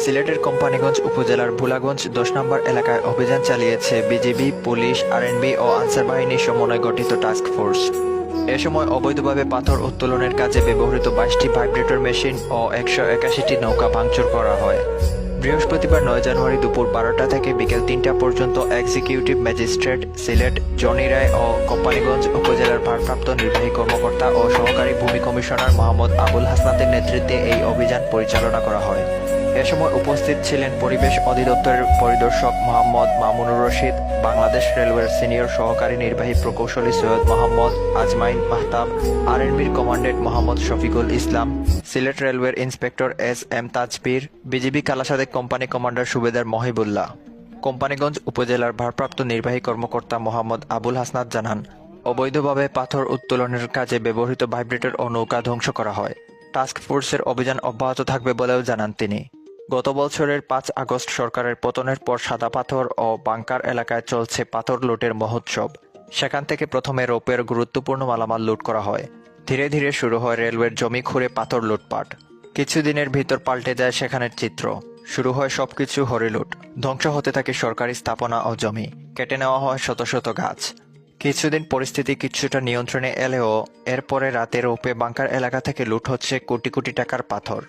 সিলেটের কোম্পানীগঞ্জ উপজেলার ভোলাগঞ্জ ১০ নম্বর এলাকায় অভিযান চালিয়েছে বিজিবি, পুলিশ, আরএনবি ও আনসার বাহিনীর সমন্বয়ে গঠিত টাস্ক ফোর্স। এ সময় অবৈধভাবে পাথর উত্তোলনের কাজে ব্যবহৃত ২২টি ভাইব্রেটর মেশিন ও ১৮১টি নৌকা ভাঙচুর করা হয়। বৃহস্পতিবার ৯ জানুয়ারি দুপুর ১২টা থেকে বিকেল ৩টা পর্যন্ত এক্সিকিউটিভ ম্যাজিস্ট্রেট সিলেট জনি রায় ও কোম্পানীগঞ্জ উপজেলার ভারপ্রাপ্ত নির্বাহী কর্মকর্তা ও সহকারী ভূমি কমিশনার মোহাম্মদ আবুল হাসনাতের নেতৃত্বে এই অভিযান পরিচালনা করা হয়। এ সময় উপস্থিত ছিলেন পরিবেশ অধিদপ্তরের পরিদর্শক মোহাম্মদ মামুনুর রশিদ, বাংলাদেশ রেলওয়ের সিনিয়র সহকারী নির্বাহী প্রকৌশলী সৈয়দ মোহাম্মদ আজমাইন মাহতাব, আরএনবির কমান্ডেন্ট মোহাম্মদ শফিকুল ইসলাম, সিলেট রেলওয়ের inspector S M. Tajbir, BGB Kalasadek company commander সুবেদার মহিবুল্লাহ। কোম্পানীগঞ্জ উপজেলার ভারপ্রাপ্ত নির্বাহী কর্মকর্তা মোহাম্মদ আবুল হাসনাত জানান, অবৈধভাবে পাথর উত্তোলনের কাজে ব্যবহৃত ভাইব্রেটর ও নৌকা ধ্বংস করা হয়। টাস্ক ফোর্সের অভিযান অব্যাহত থাকবে বলেও জানান তিনি। গত বছরের ৫ আগস্ট সরকারের পতনের পর সাদা পাথর ও বাংকার এলাকায় চলছে পাথর লুটের মহোৎসব। সেখান থেকে প্রথমে রৌপ্যের গুরুত্বপূর্ণ মালামাল লুট করা হয়। ধীরে ধীরে শুরু হয় রেলওয়ের জমি খুঁড়ে পাথর লুটপাট। কিছুদিনের ভিতর পাল্টে যায় সেখানের চিত্র। শুরু হয় সবকিছু হরিলুট। ধ্বংস হতে থাকে সরকারি স্থাপনা ও জমি। কেটে নেওয়া হয় শত শত গাছ। কিছুদিন পরিস্থিতি কিছুটা নিয়ন্ত্রণে এলেও এরপরে রাতে রৌপ্যে বাংকার এলাকা থেকে লুট হচ্ছে কোটি কোটি টাকার পাথর।